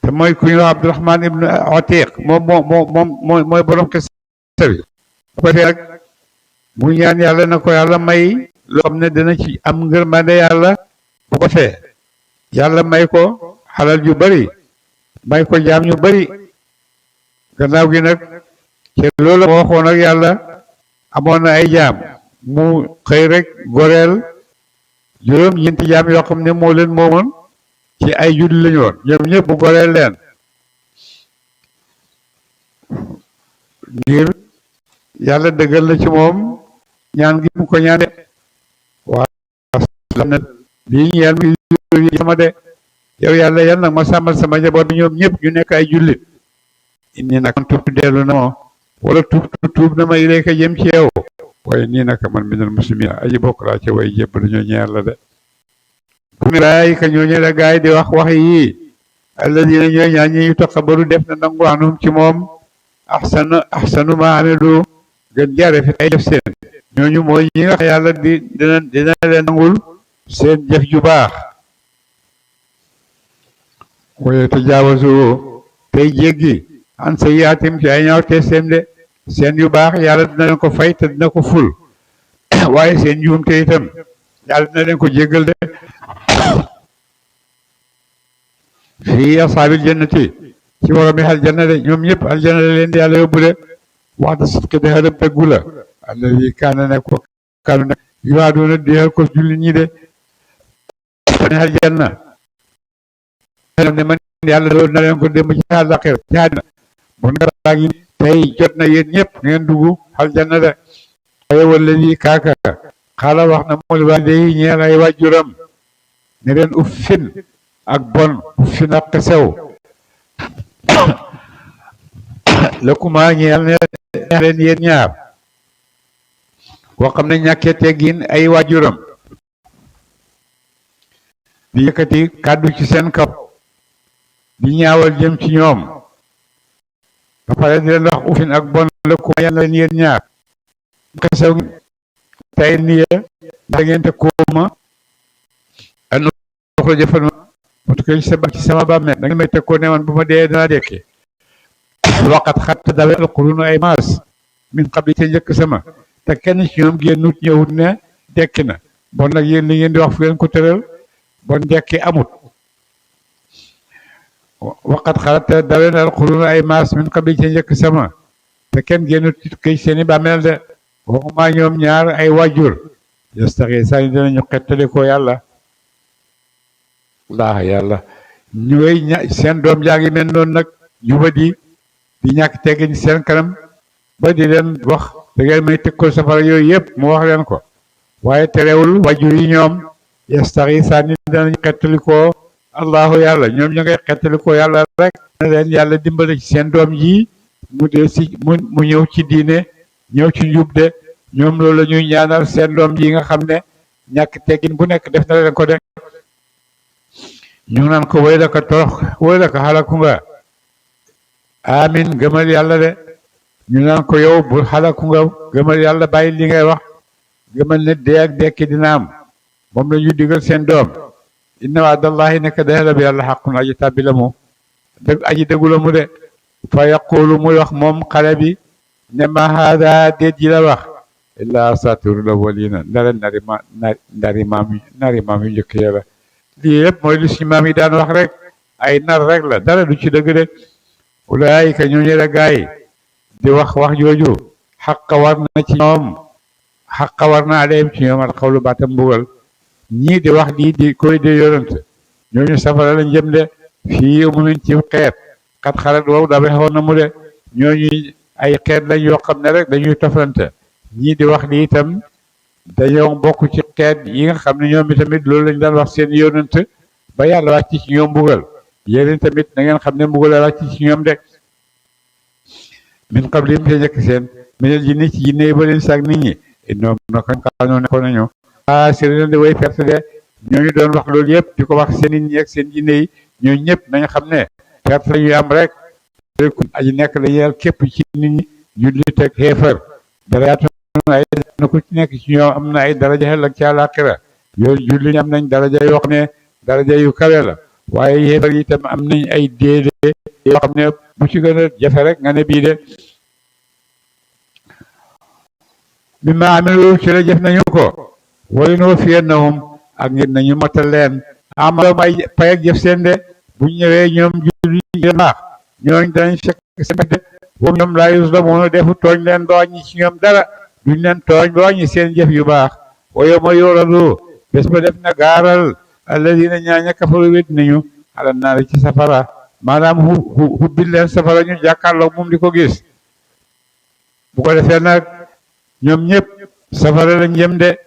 te mooy ku ñuy wax Abdurahman ibnu Atiq mooy borom kese bi bu ko defee nag mu ñaan yàlla na ko yàlla may loo xam ne dina ci am ngërmande yàlla bu ko fee yàlla may ko xalal yu bari may ko jaam ñu bari gannaaw gi nag ci loolu moo waxoon ak yàlla amoon na ay jaam mu xëy rek goreel juróom-ñeenti jaam yoo xam ne moo leen moomoon ci ay julli lañu woon ñoom ñëpp bu goreel leen ngir yàlla dëggal la ci moom ñaan gi mu ko ñaane waa na lii ñeel mi sama de yow yàlla yal nag ma sàmmal sama njaboot bi ñoom ñëpp ñu nekk ay jullit inni nag man tuub dellu na ma wala tuub na ma ilayka jëm ci yow waaye nii naka man minal muslimin aji bokk laa ci way jébb dañoo ñeel la de raay ka ñooñu la gaay di wax yii alladina ñooy ñaan ñi ñu taqabalu def na nangu anum ci moom ahsanu ma amilu gën jaare fi ay def seen ñooñu mooy ñi nga xam yàlla dina leen nangul seen jëf ju baax waaye tajaawazu tey jéggi an sayyiaatim ci ay ñaaw te seen yu baax yàlla dina leen ko fay te dina ko ful waaye seen njuumte itam yàlla dina leen ko jéggal de fii asaabil jannati ci woromi aljanna de ñoom ñëpp aljanna la leen di yàlla yóbbu de waxta sidqi de xërëb dëggu la alladi kaana ne ko kaanu ne yuwaadoona diyal ko julli ñi de ne aljanna ne man yàlla loolu na leen ko dem ci àllaxira ci àddina mu ne baa ngi tey jot na yéen ñëpp ngeen dugg aljanna de waaye wala lii kaaka xaala wax na mul waalidayhi ñeel ay waajuram ne leen uffin ak bon uffin ak sew lakuma ñeel ne leen yéen ñaar koo xam ne ñàkkee teggin ay waajuram di yëkkati kàddu ci seen kaw di ñaawal jëm ci ñoom ba pare di leen wax uffin ak bon lakuma ñeel leen yéen ñaar xesew tey niye da ngeen te kooma an ko jëfal ma parce que ci sama bàmmeel da ngeen may teg ko ne man bu ma dee danaa dekke waqat xat dawe alqurunu ay maas min qabli te njëkk sama te kenn ci ñoom génnut ñëwut ne dekki na bon nag yéen li ngeen di wax fu ngeen ko tëral bon dekki amut waqat xat dawe alqurunu ay maas min qabli te njëkk sama te kenn génnut këy seeni bàmmeel de waxuma ñoom ñaar ay wàjjur yastaxi saa ñu dinañu xettali ko yàlla laa yàlla ñooy seen doom jaa ngi mel noonu nag juba di ñàkk teggin seen kanam ba di leen wax da ngeen may tëkkal safara yooyu yëpp mu wax leen ko waaye terewul wàjjur yi ñoom yastaxi saa ñu dinañu xettali ko allahu yàlla ñoom ñu ngay xettali ko yàlla rek na leen yàlla dimbale ci seen doom ji mu dee si mu ñëw ci diine ñëw ci njub de ñoom loolu la ñuy ñaanal seen doom ji nga xam ne ñàkk teggin bu nekk def na leen ko de ñu ngi naan ko woy la ko torox woy la ko xalaku nga amin gëmal yàlla de ñu naan ko yow bu xalaku nga gëmal yàlla bàyyi li ngay wax gëmal ne dee ak dekki dina am moom la ñu digal seen doom inna waadallahi nekk dexela bi yàlla xaqun aji tàbbi la mu dëgg aji dëggu la mu de fa yaqulu muy wax moom xale bi ne ma haada déet ji la wax illa asatirul awwalina ndara nari maam yu njëkk ya la lii yëpp mooy lu si maam yi daan wax rek ay nar rek la dara du ci dëgg de ulaayika ñooñu la gaay di wax jooju xaqa war na ci ñoom xaqa war na alayhim ci ñoom al xawlu baatam mbugal ñii di wax lii di koy de yonent ñooñu safara lañ jëm de fii umumin ci xeet xat xalat wow dabe xoon na mu de ñooñu ay xeet lañ yoo xam ne rek dañuy toflante ñii di wax lii itam dañoo bokk ci xeet yi nga xam ne ñoom itamit loolu lañ daan wax seen yonent ba yàlla wàcc ci ñoom mbugal yéen tamit na ngeen xam ne mbugal la wàcc ci ñoom de min qablim te njëkk seen minel jinni ci jinne yi ba leen saak nit ñi innoom naka kaanoo nekkoon nañu sëri leen di way perte de ñooñu doon wax loolu yëpp di ko wax seen nit ñi ak seen jinne yi ñooñu ñëpp nañ xam ne perte la ñuy am rek aji nekk la yeel képp ci nit ñi jullit ak xeefar dara yaatu ay na ku ci nekk ci ñoom am na ay daraja xel ak ci àllaaxira yooyu jullit ñi am nañ daraja yoo xam ne daraja yu kawe la waaye xeefar yi itam am nañ ay déedé yoo xam ne bu ci gën a jafe rek nga ne bii de bi ma amilu ci la jëf nañu ko wala noo fiyannahum ak ngir nañu matal leen amalom ay pay ak jëf seen de bu ñëwee ñoom jullit ñi baax ñooñ danañ fekk seen de boobu ñoom laa yuzlamuuna defu tooñ leen ba wàññi ci ñoom dara duñ leen tooñ ba wàññi seen jëf yu baax wa yawma yuradu bés ba def na gaaral alladina ñaaña kafaru wét nañu ala naari ci safara maanaam hubbil leen safara ñu jàkkaarloo moom di ko gis bu ko defee nag ñoom ñëpp safara lañ jëm de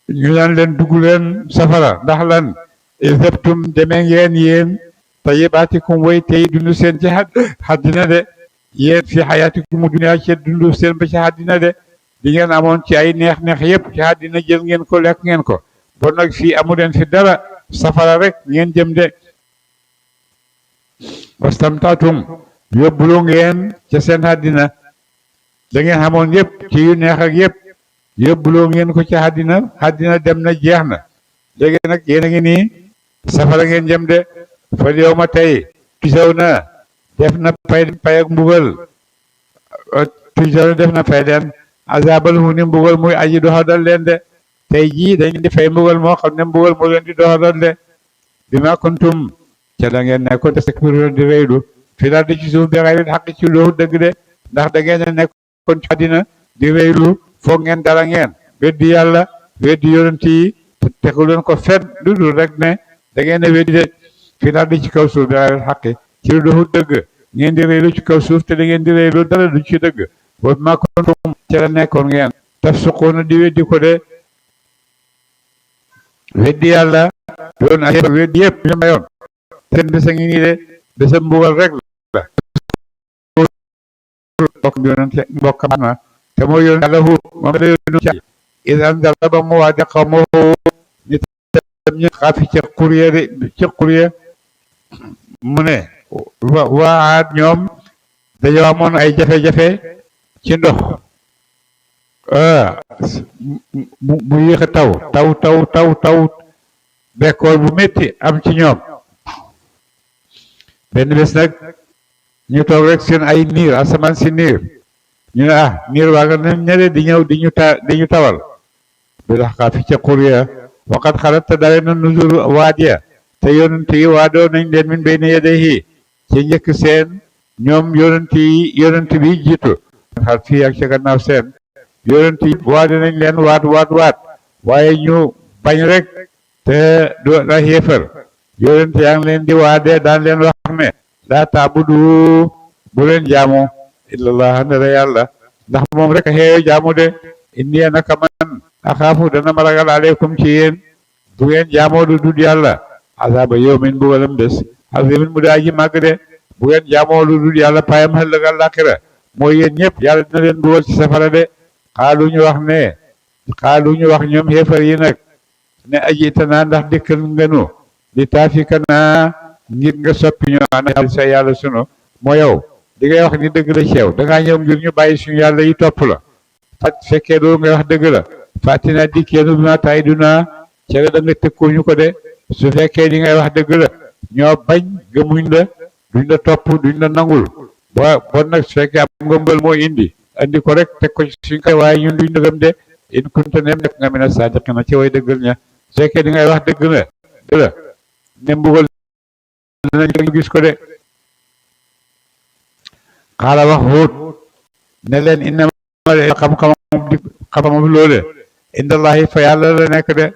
ñu naan leen dugg leen safara ndax lan izabtum demee ngeen yéen tayyibaatikum way tey dund seen ci àddina de yéen fi xayaatikum dunya ci dund seen ba ci àddina de di ngeen amoon ci ay neex-neex yëpp ci àddina jël ngeen ko lekk ngeen ko bon nag fii amu leen fi dara safara rek ngeen jëm de wastamtaatum yóbbulu ngeen ca seen àddina da ngeen xamoon yëpp ci yu neex ak yëpp yóbbuloo ngeen ko ci àddina dem na jeex na léegi nag yéen a ngi nii safara ngeen jëm de fa yow ma tey tusaw na def na pay ak mbugal tusaw na def na fay leen azabal hu ni mbugal muy aji doxadal leen de tey jii dañ di fay mbugal moo xam ne mbugal moo leen di doxadal de bi ma kuntum ca da ngeen nekkoon te sekbiru di reylu fi daal di ci suuf bi xayril xaq ci loolu dëgg de ndax da ngeen a nekkoon ci àddina di reylu foog ngeen dara ngeen weddi yàlla weddi yonent yi tegu leen ko fenn lu dul rek ne da ngeen a weddi de fi naa di ci kaw suuf bi xayral xaqi ci lu doxul dëgg ngeen di réylu ci kaw suuf te da ngeen di réylu dara du ci dëgg wa maa kuntum ci la nekkoon ngeen tafsuquuna di weddi ko de weddi yàlla doon ay weddi yëpp ñu mayoon seen bés a ngi nii de bésam mbugal rek la mbokkam na te mooy yoon yàlla hu moom la yoonu ci is anzala ba mu waade qawmahu nit ñi xaafi ci xurye mu ne waa Aad ñoom dañoo amoon ay jafe-jafe ci ndox mu yéex a taw bekkoor bu métti am ci ñoom benn bés nag ñu toog rek seen ay niir asamaan si niir ñu ne niir waa nga ñële di ñëw di ñu tawal bi lax kaa fi ca xurya waqat xalat te dale na nuzur waadiya te yonent yi waadoo nañ leen min bayna yadayhi ci njëkk seen ñoom yonent bi jiitu xal fii ak ca gannaaw seen yonent yi waade nañ leen waat waaye ñu bañ rek te du la xéefar yonent yaa ngi leen di waade daan leen wax ne laa taabudu bu leen jaamu illallah ndara yàlla ndax moom rek a xeeyo jaamu de inni naka man axaafu dana ma ragal aleykum ci yéen bu ngeen jaamoo du dul yàlla azaaba yawmin mbugalam des azimin mu daa ji màgg de bu ngeen jaamoo lu dul yàlla payam ëllëg àllaaxira mooy yéen ñëpp yàlla dina leen mbugal ci safara de xaalu ñu wax ñoom xéefar yi nag ne ajitanaa ndax dikkal ngenu di taafikanaa ngir nga soppi ñu ana sa yàlla sunu moo yow di ngay wax ni dëgg la ceew dangaa ñëw ngir ñu bàyyi suñu yàlla yi topp la fekkee loolu ngay wax dëgg la fàttina dikkeenu bi ma tay dunaa cere da nga tëkkuñu ko de su fekkee di ngay wax dëgg la ñoo bañ gëmuñ la duñ la topp duñ la nangul bon nag su fekkee am ngëmbal moo indi ko rek teg ko ci suñ koy waaye ñun duñ la gëm de in kunta nem nekk nga mina saadiqina ci way dëggal ña su fekkee di ngay wax dëgg la ne mbugal danañ gis ko de xaala wax Huud ne leen innama xam-xamam loole indallahi fa yàlla la nekk de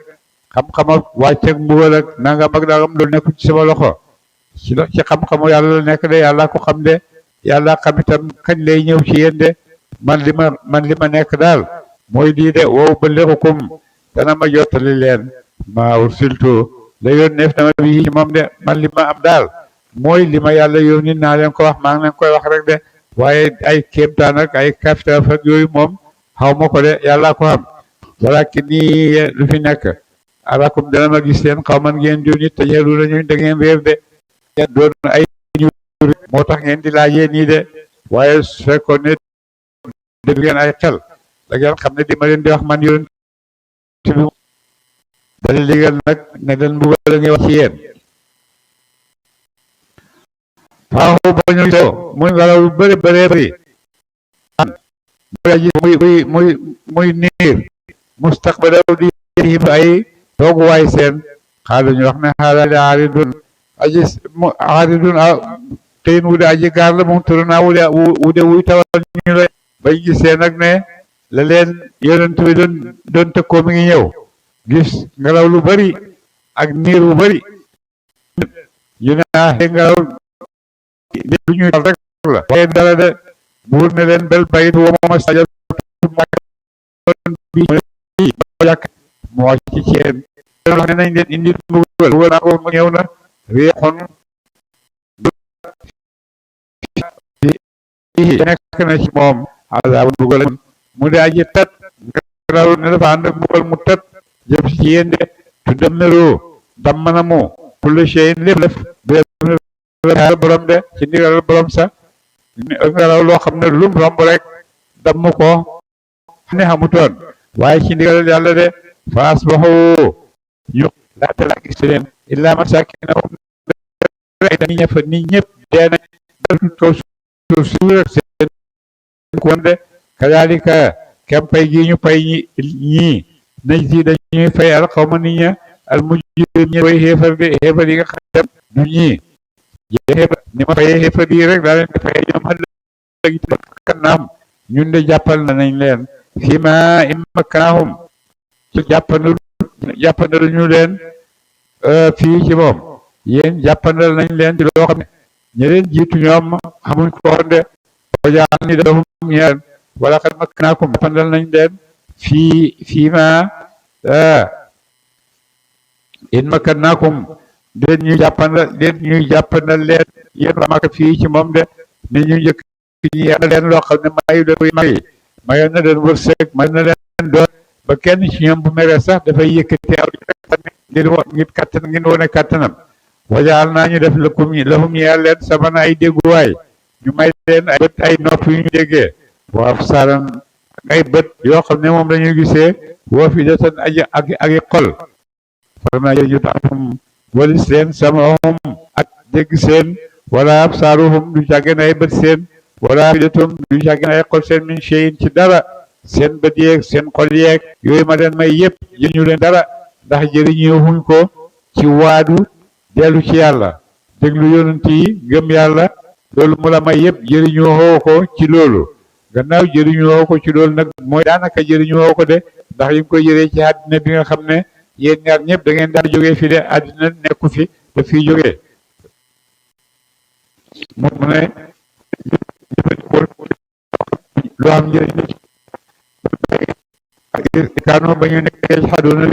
xam-xamam wàcceeg mbugal ak nangam ak nangam loolu nekkul ci sama loxo ci xam-xamu yàlla la nekk de yàlla ko xam de yàlla xam itam kañ lay ñëw ci yéen de man li ma nekk daal mooy lii de wow ba léxukum dana ma jottali leen ma ursiltu la yónneef dama bi ci moom de man li ma am daal mooy li ma yàlla yónni naa leen ko wax maa ngi leen koy wax rek de waaye ay kéemtaan ak ay kaftaaf ak yooyu moom xaw ma ko de yàlla ko xam walakin nii lu fi nekk arakum dana ma gis leen xaw man ngeen diw nit te ñeelu na ñu da ngeen réer de ngeen doon ay ñu moo tax ngeen di laajee nii de waaye su fekkoon ne dégg ngeen ay xel da ngeen xam ne di ma leen di wax man yonent bi dale ligal nag ne leen mbugal la ngay wax ci yéen faaxu ba ñu soo muy ngelaw lu bëri muy niir mustaqbalaw di yéen ay tooguwaay seen xaalu ñu wax ne xaala aaridun xëyin wude aji gaar la moom turu naa wude wuy tawal ñu la bañ gisee nag ne la leen yonent bi doon tëkkoo mi ngi ñëw gis ngelaw lu bëri ak niir bu bëri ñu ne ngelaw lu ñuy dal rek la waaye dara de buur ne leen bel bayit woo mooma sajal bi yàkk mu wàcc ci yéen wax ne nañ leen indi mbugal naa ko ñëw na réexoon nekk na ci moom azab mbugal mu de aji tat ngelaw ne dafa ànd ak mbugal mu tat jëm ci yéen de tu demmeroo dammana mu kulli shay'in lépp def borom de ci ndigal borom sax ngelaw loo xam ne lum romb rek damm ko ne xamutoon waaye ci ndigal yàlla de fa asbahu ñu laata la gis leen illa masakinahum nit ñëpp dee nañ kaw suuf si rek seen kon de kadalika kem pay gi ñu pay ñii nañ si dañuy fay al xawma nit ña al mujrim ñi way xéefar de xéefar yi nga xam du ñii ni ma fayee xéefar yi rek daa leen di fayee ñoom ëllëg kanam ñun de jàppal nañ leen fii ma immaknaahum ci jàppandu jàppandal ñu leen fii ci moom yéen jàppandal nañ leen ci loo xam ne ñi leen jiitu ñoom amuñ ko woon de wajaal ni dafum ñeen wala xad makknaakum jàppandal nañ leen fii ma in makknaakum déet ñuy jàppandal leen yéen waa Makka fii ci moom de ni ñu njëkk ñi yàlla leen loo xam ne mayu leen koy mayoon na leen wërsëg mayoon na leen doon ba kenn ci ñoom bu meree sax dafay yëkkati aw ngir kattan ngir wane kattanam wajaal naa ñu def lahum ñeel leen sabana ay dégguwaay ñu may leen ay bët ay nopp yu ñu déggee wa absaaran ay bët yoo xam ne moom la ñuy gisee woo fi datan ak xol farma jëriñu taxum walis leen samahum ak dégg seen wala absaaruhum du càggeen ay bët seen wala fidatum du càggeen ay xol seen min cheyin ci dara seen bët yeeg seen xol yeeg yooyu ma leen may yëpp jëriñu leen dara ndax jëriñu wuñ ko ci waadu dellu ci yàlla déglu yonent yi gëm yàlla loolu mu la may yëpp jëriñu woo ko ci loolu gannaaw jëriñu woo ko ci loolu nag mooy daanaka jëriñu woo ko de ndax yi nga koy jëlee ci àddina bi nga xam ne yéen ñaar ñëpp da ngeen daan jógee fi de àddina nekku fi da fii jógee moom mu ne loo am njëriñ kaanoo ba ñu nekk xaduna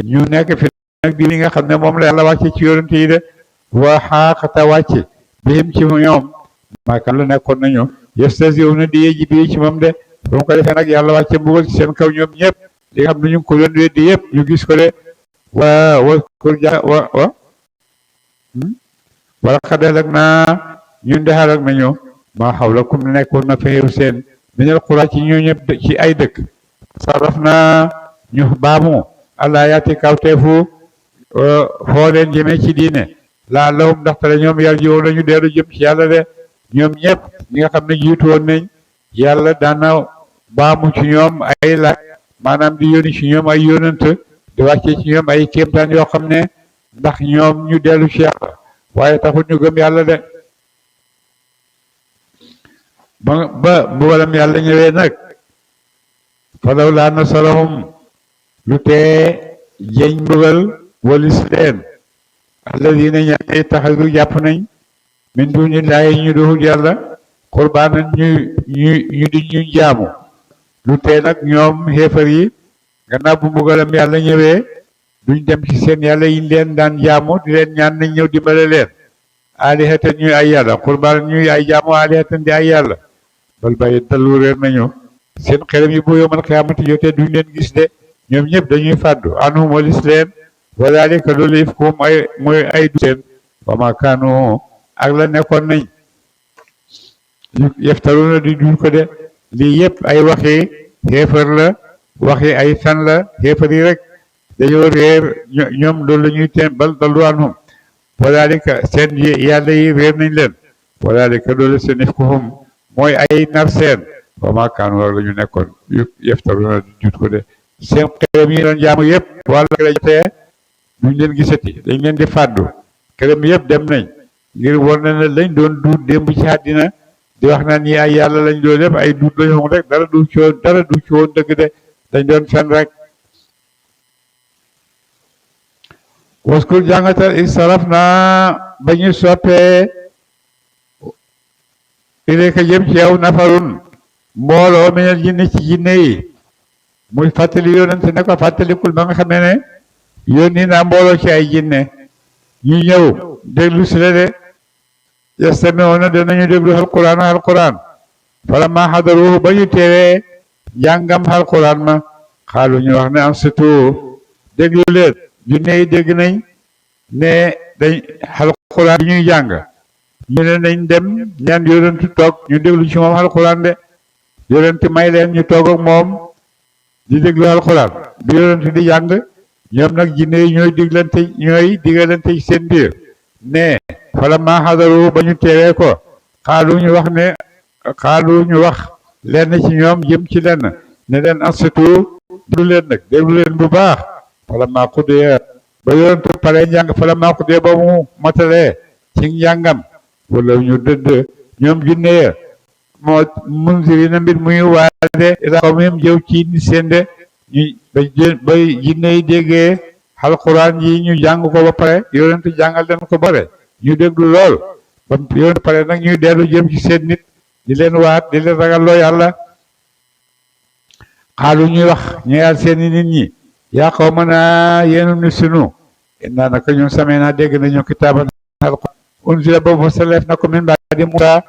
ñu nekk fi nag di li nga xam ne moom la yàlla wàcce ci yonent yi de wa xaaqata wàcce bihim ci ñoom maakan la nekkoon nañu yastasiwna di yéji bii ci moom de ba mu ko defee nag yàlla wàcce mbugal ci seen kaw ñoom ñëpp li nga xam ne ñu ngi ko doon weddi yëpp ñu gis ko de wala xadal ak naa ñun de xalak nañu maa xawla kum nekkoon na feew seen minal qura ci ñu ñëpp ci ay dëkk saraf naa ñu baamu àlayaati kawteefu xooleen jëmee ci diine laa lahum ndaxte la ñoom yar jiwoon nañu deelu jëm ci yàlla de ñoom ñëpp ñi nga xam ne jiitu woon nañ yàlla daana baamu ci ñoom ay laaj maanaam di yónni ci ñoom ay yónant di wàccee ci ñoom ay kéemtaan yoo xam ne ndax ñoom ñu dellu ci yàlla waaye taxul ñu gëm yàlla de ba mbugalam yàlla ñëwee nag falaw laa nasarahum lu tee jeñ mbugal walis leen alladina ñañey taxadu jàpp nañ min dunillahi ñu duhul yàlla qurbaanan ñu di ñu jaamu lu tee nag ñoom xéefar yi gannaaw bu mbugalam yàlla ñëwee duñ dem ci seen yàlla yi leen daan jaamu di leen ñaan nañ ñëw dimbale leen alihatan ñuy ay yàlla qurbaanan ñuy ay jaamu alihatan di ay yàlla bal bàyyi dallu réer nañu seen xelam yi bu yowmal xiyaamati jotee duñ leen gis de ñoom ñëpp dañuy fàddu anhum walis leen wadalika loolu ifkum ay mooy ay du seen wa ma kaanu ak la nekkoon nañ yeftaruna di duñ ko de lii yëpp ay waxi xéefar la waxi ay fen la xéefar yi rek dañoo réer ñoom loolu la ñuy teen bal dallu anhum wadalika seen yàlla yi réer nañ leen wadalika loolu seen ifkuhum mooy ay nar seen wa ma kaanu ak la ñu nekkoon yeftaruna di duñ ko de seen xelam yi doon jaamu yëpp wàlla la jotee duñ leen gisati dañ leen di fàddu këram yëpp dem nañ ngir war na ne lañ doon duut démb ci àddina di wax naan ñi ay yàlla lañ doon yëpp ay duut lañu rek dara du ci woon dëgg de dañ doon fen rek waskur jàngatal istaraf naa ba ñu soppee ilayka jëm ci yow nafarun mbooloo minal jinni ci jinne yi muy fàttali yonent ne ko fàttalikul ba nga xam ne yónni naa mbooloo ci ay jinne ñu ñëw déglu si la de yastami'una danañu déglu alquran falamma hadaruhu ba ñu teewee njàngam alquran ma xaalu ñu wax ne ansitu déglu leen jinne yi dégg nañ ne dañ alquran bi ñuy jàng ñu ne nañ dem ñaan yonent toog ñu déglu ci moom alquran de yonent may leen ñu toog ak moom di déglu alquran bi yonent di jàng ñoom nag jinne yi ñooy digalante ci seen biir ne falamma hadaru ba ñu teewee ko xaalu ñu wax lenn ci ñoom jëm ci lenn ne leen ansitu déglu leen nag déglu leen bu baax falamma qudiya ba yonent pare njàng falamma qudiya ba mu matalee ci njàngam wala ñu dëdd ñoom jinne ya moo munzirina mbir muy waade ila qawmihim jëw ci nit seen de ñu ba jinne yi déggee alquran yi ñu jàng ko ba pare yonent jàngal leen ko bare ñu déglu lool ba yonent pare nag ñuy dellu jëm ci seen nit di leen waat di leen ragalloo yàlla xaalu ñuy wax ñeyal seeni nit ñi yaa qawmanaa yéenu ni sunu innaa naka ñun samee naa dégg nañu kitaaban alquran unzila boobu fasaleef na ko min baadi Muusaa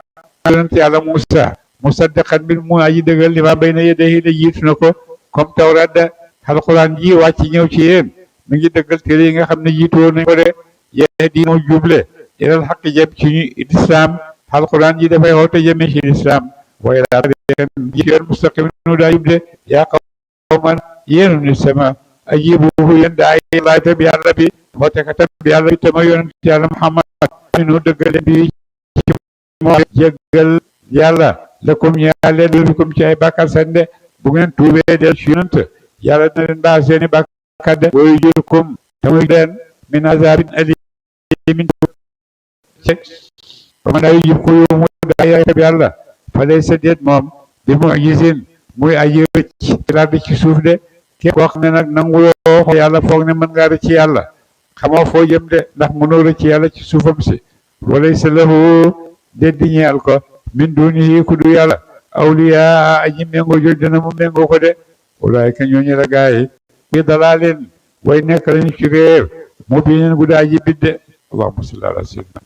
yonent yàlla Muusaa musaddiqan mbir mu aji dëggal li ma bayna yadayhi la jiitu na ko comme tawraat da alquran ji wàcc ñëw ci yéen mi ngi dëggal téere yi nga xam ne jiitu woon nañ ko de yahdi moo juble ilal xaq jëm ci ñu lislaam alquran ji dafay xoote jëme ci lislaam wa ilaa tariiqin ji yoon mustaqim nu daa jub de yaa qawman yéenu ni sama ajibuhu yéen daa ay laajte bi yàlla bi wootekat bi yàlla bi tama yonent yàlla Muhammad minu dëggale bi ci moo jéggal yàlla lakum ñaar leen dunukum ci ay bàkkaar seen de bu ngeen tuubee del ci yonent yàlla dina leen baal seeni bàkkaar de wa yujirkum tamuy leen min azabin alimin ba man daa yujib ku yow mu daa yaay bi yàlla fa lay sa déet moom bi mu'jizin muy aji rëcc ci lardi ci suuf de képp koo xam ne nag nanguloo ko yàlla foog ne mën ngaa rëcc ci yàlla xamoo foo jëm de ndax mënoo rëcc ci yàlla ci suufam si walay sa lahu déet di ñeel ko min dunihi ku du yàlla awliya aji méngoo joj dana mu méngoo ko de ulaayka ñooñu la gaay fi dalaalin way nekk lañu ci réer mu bi neen guddaa ji bidde allahumma salli ala sayyidina